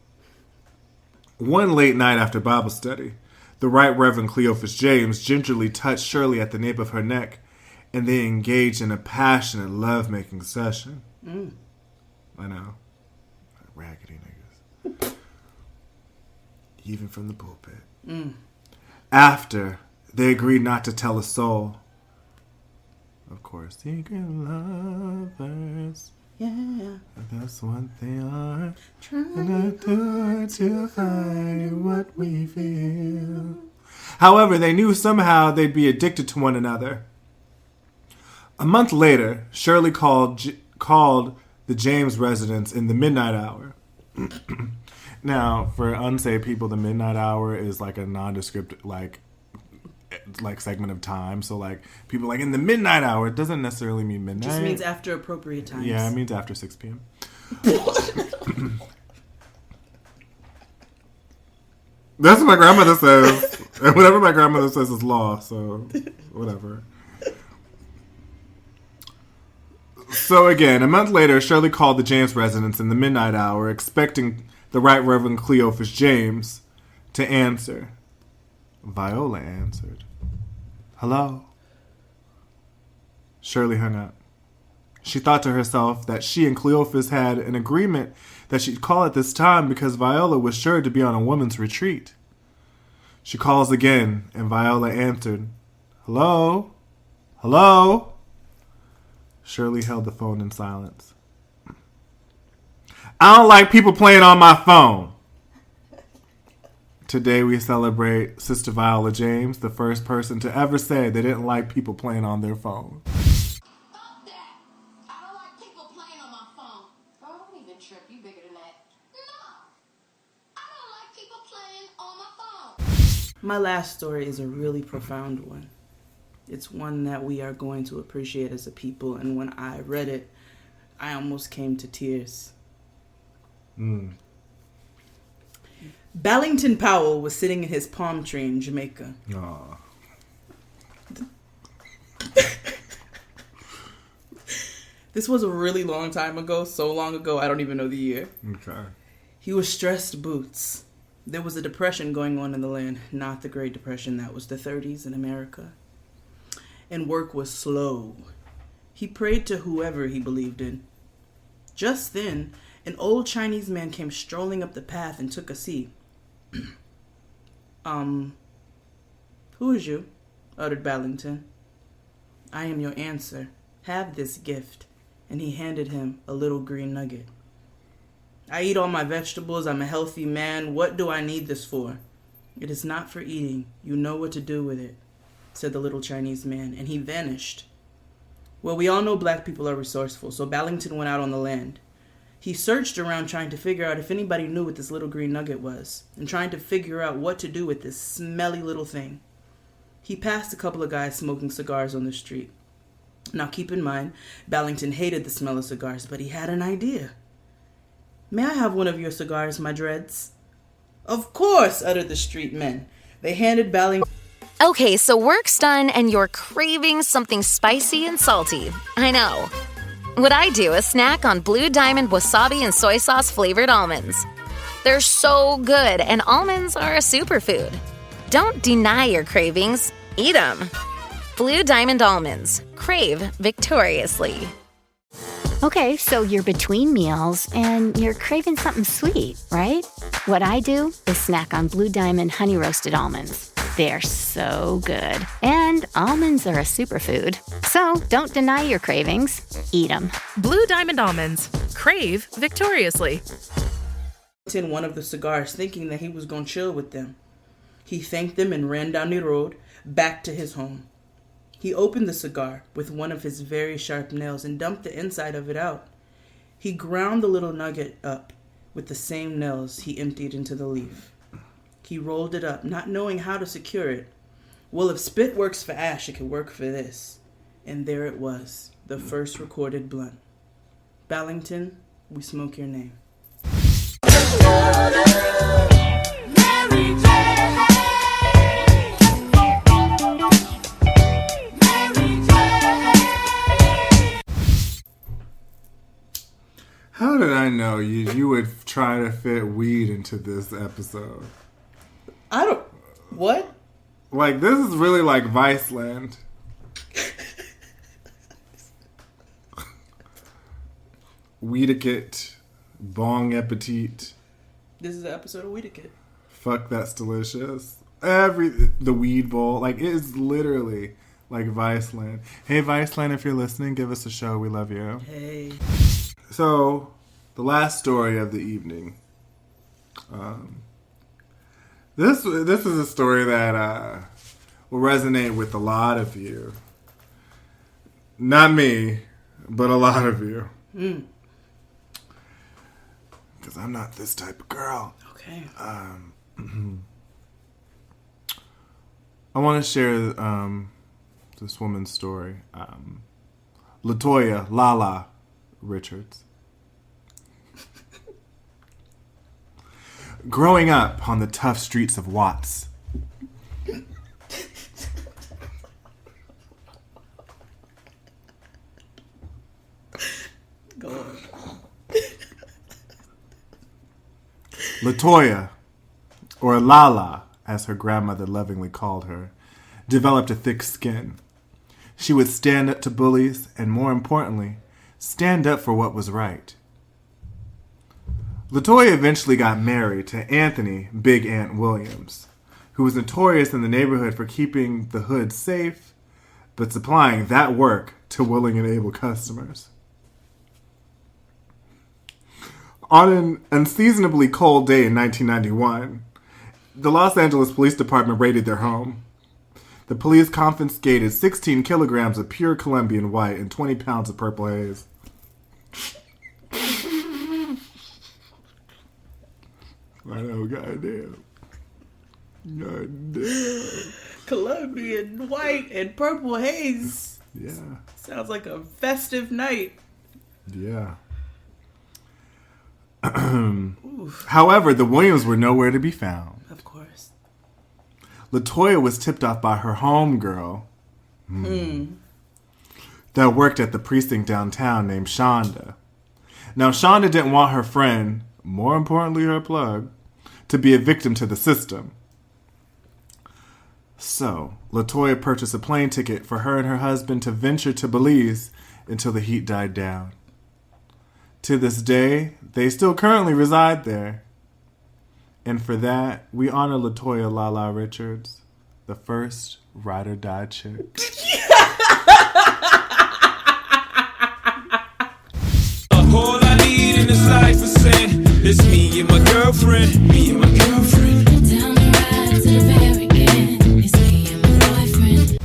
One late night after Bible study, the Right Reverend Cleophas James gingerly touched Shirley at the nape of her neck, and they engaged in a passionate love-making session. I know. Raggedy niggas. Even from the pulpit. After, they agreed not to tell a soul. Of course, secret lovers. Yeah. That's what they are. Trying to find what we feel. However, they knew somehow they'd be addicted to one another. A month later, Shirley called the James residence in the midnight hour. Now, for unsaved people, the midnight hour is like a nondescript like segment of time. So like people like in the midnight hour, it doesn't necessarily mean midnight. Just means after appropriate times. Yeah, it means after 6 p.m. That's what my grandmother says. And whatever my grandmother says is law, so whatever. So again, a month later, Shirley called the James residence in the midnight hour, expecting the Right Reverend Cleophas James to answer. Viola answered. Hello? Shirley hung up. She thought to herself that she and Cleophas had an agreement that she'd call at this time because Viola was sure to be on a woman's retreat. She calls again, and Viola answered, "Hello? Hello?" Shirley held the phone in silence. "I don't like people playing on my phone." Today we celebrate Sister Viola James, the first person to ever say they didn't like people playing on their phone. Fuck that. I don't like people playing on my phone. Oh, don't even trip. You bigger than that. No. I don't like people playing on my phone. My last story is a really profound one. It's one that we are going to appreciate as a people, and when I read it, I almost came to tears. Ballington Powell was sitting in his palm tree in Jamaica. Aww. This was a really long time ago, so long ago I don't even know the year. Okay. He was stressed boots. There was a depression going on in the land, not the Great Depression, that was the 30s in America. And work was slow. He prayed to whoever he believed in. Just then, an old Chinese man came strolling up the path and took a seat. Who is you? Uttered Ballington. I am your answer. Have this gift. And he handed him a little green nugget. I eat all my vegetables. I'm a healthy man. What do I need this for? It is not for eating. You know what to do with it, said the little Chinese man, and he vanished. Well, we all know black people are resourceful, so Ballington went out on the land. He searched around trying to figure out if anybody knew what this little green nugget was, and trying to figure out what to do with this smelly little thing. He passed a couple of guys smoking cigars on the street. Now keep in mind, Ballington hated the smell of cigars, but he had an idea. May I have one of your cigars, my dreads? Of course, uttered the street men. They handed Ballington... Okay, so work's done and you're craving something spicy and salty. I know. What I do is snack on Blue Diamond wasabi and soy sauce flavored almonds. They're so good, and almonds are a superfood. Don't deny your cravings. Eat them. Blue Diamond almonds. Crave victoriously. Okay, so you're between meals and you're craving something sweet, right? What I do is snack on Blue Diamond honey roasted almonds. They're so good. And almonds are a superfood. So don't deny your cravings. Eat them. Blue Diamond almonds. Crave victoriously. One of the cigars, thinking that he was going to chill with them. He thanked them and ran down the road back to his home. He opened the cigar with one of his very sharp nails and dumped the inside of it out. He ground the little nugget up with the same nails he emptied into the leaf. He rolled it up, not knowing how to secure it. Well, if spit works for ash, it could work for this. And there it was, the first recorded blunt. Ballington, we smoke your name. How did I know you would try to fit weed into this episode? I don't... What? Like, this is really like Viceland. Weedicate. Bong appetit. This is an episode of Weedicate. Fuck, that's delicious. The weed bowl. Like, it is literally like Viceland. Hey, Viceland, if you're listening, give us a show. We love you. Hey. So, the last story of the evening. This is a story that will resonate with a lot of you. Not me, but a lot of you. Because I'm not this type of girl. Okay. I want to share this woman's story. LaToya Lala Richards. Growing up on the tough streets of Watts. Go on. LaToya, or Lala, as her grandmother lovingly called her, developed a thick skin. She would stand up to bullies and, more importantly, stand up for what was right. LaToya eventually got married to Anthony Big Ant Williams, who was notorious in the neighborhood for keeping the hood safe, but supplying that work to willing and able customers. On an unseasonably cold day in 1991, the Los Angeles Police Department raided their home. The police confiscated 16 kilograms of pure Colombian white and 20 pounds of purple haze. I know, goddamn. Goddamn. Colombian white and purple haze. Yeah. Sounds like a festive night. Yeah. However, the Williams were nowhere to be found. Of course. LaToya was tipped off by her homegirl that worked at the precinct downtown named Shonda. Now, Shonda didn't want her friend, more importantly her plug, to be a victim to the system. So, LaToya purchased a plane ticket for her and her husband to venture to Belize until the heat died down. To this day, they still currently reside there. And for that, we honor LaToya Lala Richards, the first ride or die chick. All I need in this life is sin. It's me and my girlfriend. Me and my girlfriend. Down the ride to the very end. It's me and my boyfriend.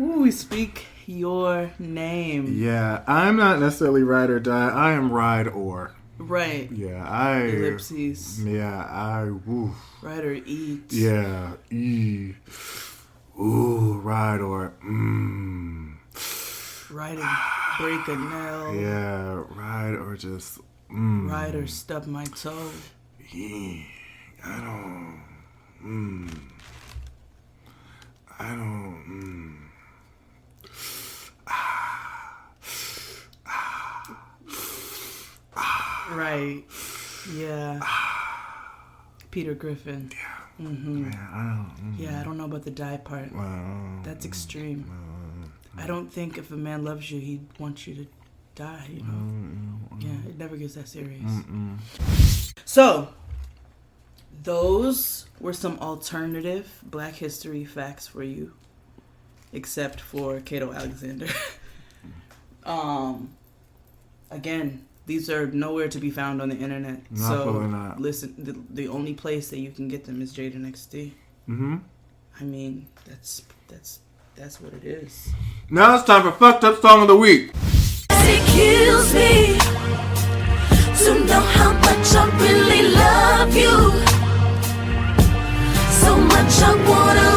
Ooh, we speak your name. Yeah, I'm not necessarily ride or die. I am ride or. Right. Yeah, Ellipses. Yeah, woo. Ride or eat. Yeah, ooh, ride or, Ride or break a nail. Yeah, ride or just, Ride or stub my toe. I don't. Right. Yeah. Peter Griffin. Yeah. Mm-hmm. Yeah, I don't know about the die part. That's extreme. I don't think if a man loves you, he'd want you to die, you know? Yeah, it never gets that serious. So, those were some alternative Black history facts for you, except for Cato Alexander. Again, these are nowhere to be found on the internet. Absolutely not. Listen, the only place that you can get them is Jaden XD. Mm-hmm. I mean, that's what it is. Now it's time for Fucked Up Song of the Week. It kills me to know how much I really love you. So much I wanna.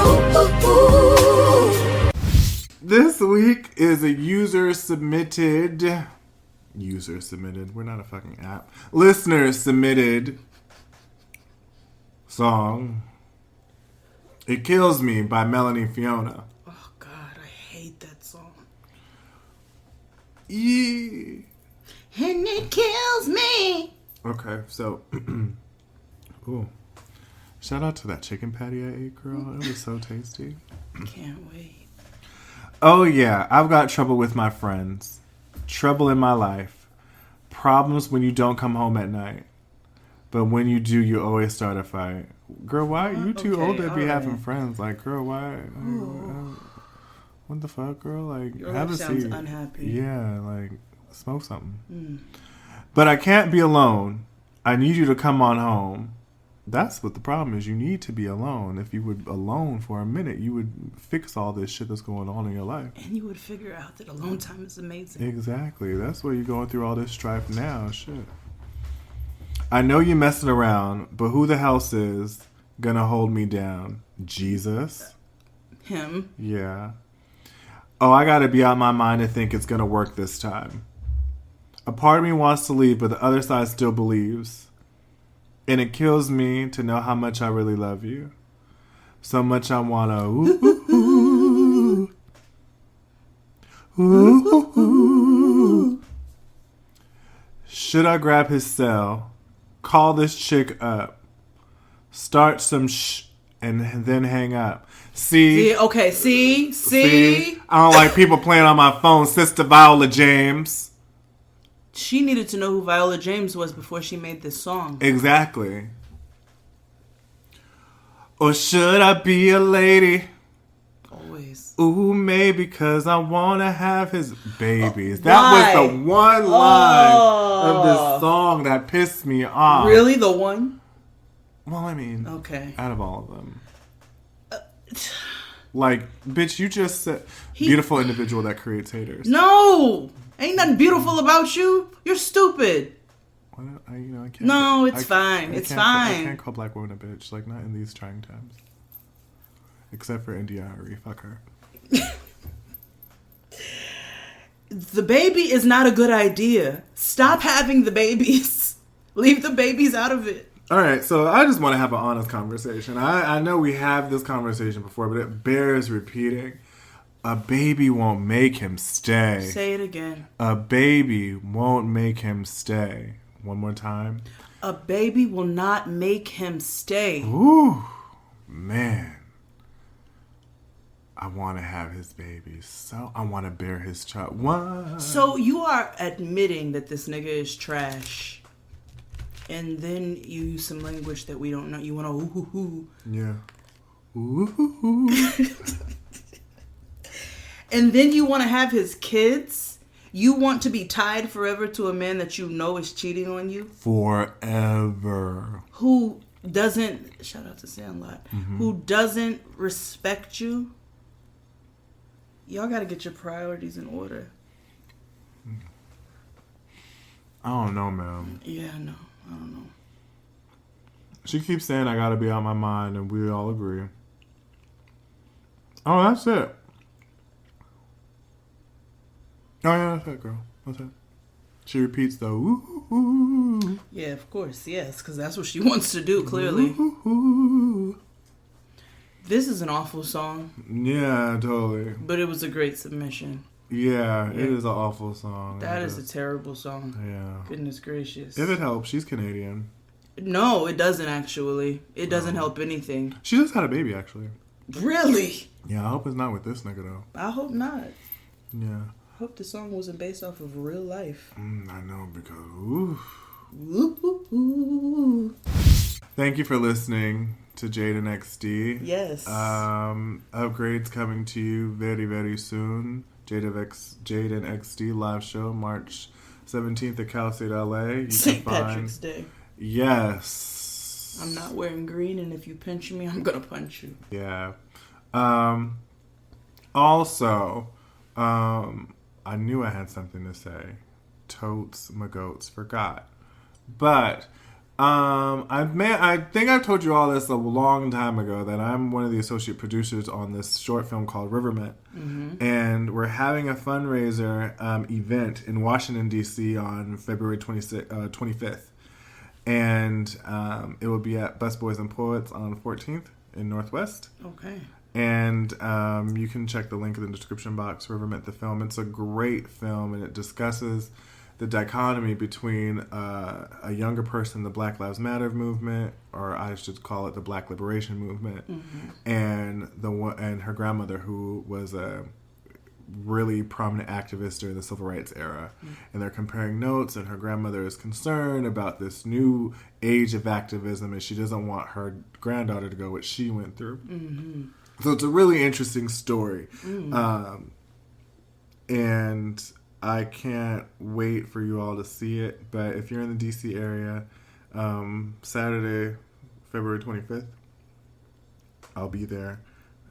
This week is a user submitted. We're not a fucking app. Listener submitted song. It Kills Me by Melanie Fiona. Oh God, I hate that song. Yeah. And it kills me. Okay, so ooh. Shout out to that chicken patty I ate, girl. It was so tasty. Can't wait. Oh yeah, I've got trouble with my friends. Trouble in my life. Problems when you don't come home at night. But when you do, you always start a fight. Girl, why? You too old to be having friends. Like, girl, why? What the fuck, girl? Like, Your have a life sounds seat. unhappy. Yeah, like, smoke something. But I can't be alone. I need you to come on home. That's what the problem is. You need to be alone. If you were alone for a minute, you would fix all this shit that's going on in your life. And you would figure out that alone time is amazing. Exactly. That's why you're going through all this strife now. Shit. I know you're messing around, but who the hell is gonna hold me down? Jesus? Him? Yeah. Oh, I gotta be out my mind to think it's gonna work this time. A part of me wants to leave, but the other side still believes. And it kills me to know how much I really love you. So much I wanna ooh. Should I grab his cell, call this chick up, start some and then hang up. See, I don't like people playing on my phone. Sister Viola James. She needed to know who Viola James was before she made this song. Exactly. Or should I be a lady? Always. Ooh, maybe because I want to have his babies. That was the one line of this song that pissed me off. Really? The one? Well, I mean, okay. Out of all of them. Like, bitch, you just said beautiful individual that creates haters. No! Ain't nothing beautiful about you. You're stupid. Well, I can't. No, it's fine. It's fine. I can't call black women a bitch. Like, not in these trying times. Except for India Ari. Fuck her. The baby is not a good idea. Stop having the babies. Leave the babies out of it. All right, so I just want to have an honest conversation. I know we have this conversation before, but it bears repeating. A baby won't make him stay. Say it again. A baby won't make him stay. One more time. A baby will not make him stay. Ooh, man. I want to have his baby. So I want to bear his child. What? So you are admitting that this nigga is trash. And then you use some language that we don't know. You want to ooh hoo hoo. Yeah. Ooh hoo hoo. And then you want to have his kids. You want to be tied forever to a man that you know is cheating on you. Forever. Who doesn't, shout out to Sandlot, who doesn't respect you. Y'all got to get your priorities in order. I don't know, man. Yeah, I know. I don't know. She keeps saying I gotta be out my mind, and we all agree. Oh, that's it. Oh, yeah, that's it, girl. That's it. She repeats the ooh, ooh. Yeah, of course, yes, because that's what she wants to do, clearly. Ooh, ooh. This is an awful song. Yeah, totally. But it was a great submission. Yeah, it is an awful song. That is a terrible song. Yeah. Goodness gracious. If it helps, she's Canadian. No, it doesn't actually. It doesn't help anything. She just had a baby, actually. Really? Yeah, I hope it's not with this nigga, though. I hope not. Yeah. I hope the song wasn't based off of real life. I know, because ooh. Ooh. Thank you for listening to Jaden XD. Yes. Upgrades coming to you very, very soon. Jaden XD live show March 17th at Cal State LA. St. Patrick's Day. Yes. I'm not wearing green, and if you pinch me, I'm gonna punch you. Yeah. Also, I knew I had something to say. Totes my goats forgot. But I think I've told you all this a long time ago that I'm one of the associate producers on this short film called Rivermet. And we're having a fundraiser event in Washington, D.C. on February 25th. And it will be at Busboys and Poets on 14th in Northwest. Okay. And you can check the link in the description box, Rivermet the film. It's a great film, and it discusses the dichotomy between a younger person, the Black Lives Matter movement, or I should call it the Black Liberation Movement, and her grandmother, who was a really prominent activist during the Civil Rights era. And they're comparing notes, and her grandmother is concerned about this new age of activism, and she doesn't want her granddaughter to go what she went through. So it's a really interesting story. And I can't wait for you all to see it. But if you're in the DC area, Saturday, February 25th, I'll be there.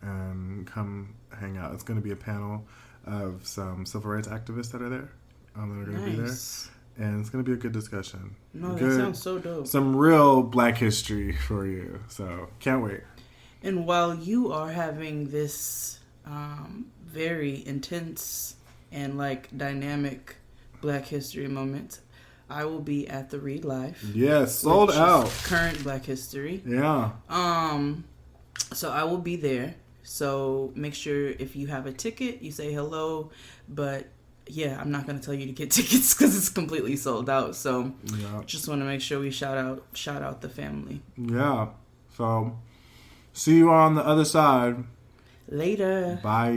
And come hang out. It's going to be a panel of some civil rights activists that are there. That are going to be there. And it's going to be a good discussion. No, that sounds so dope. Some real Black history for you. So, can't wait. And while you are having this very intense and dynamic Black History moment, I will be at the Read Live. Yes, sold out. Current Black History. Yeah. So I will be there. So make sure if you have a ticket, you say hello. But yeah, I'm not going to tell you to get tickets because it's completely sold out. So just want to make sure we shout out the family. Yeah. So See you on the other side. Later. Bye.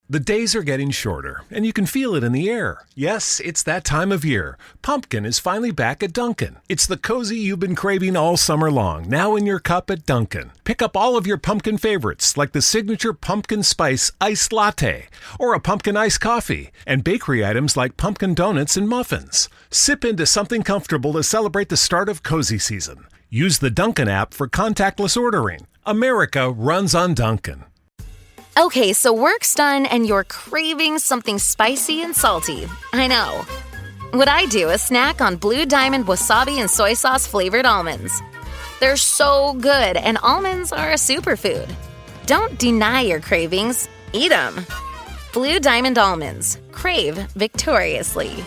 The days are getting shorter, and you can feel it in the air. Yes, it's that time of year. Pumpkin is finally back at Dunkin'. It's the cozy you've been craving all summer long, now in your cup at Dunkin'. Pick up all of your pumpkin favorites, like the signature pumpkin spice iced latte, or a pumpkin iced coffee, and bakery items like pumpkin donuts and muffins. Sip into something comfortable to celebrate the start of cozy season. Use the Dunkin' app for contactless ordering. America runs on Dunkin'. Okay, so work's done and you're craving something spicy and salty. I know. What I do is snack on Blue Diamond wasabi and soy sauce flavored almonds. They're so good, and almonds are a superfood. Don't deny your cravings. Eat them. Blue Diamond almonds. Crave victoriously.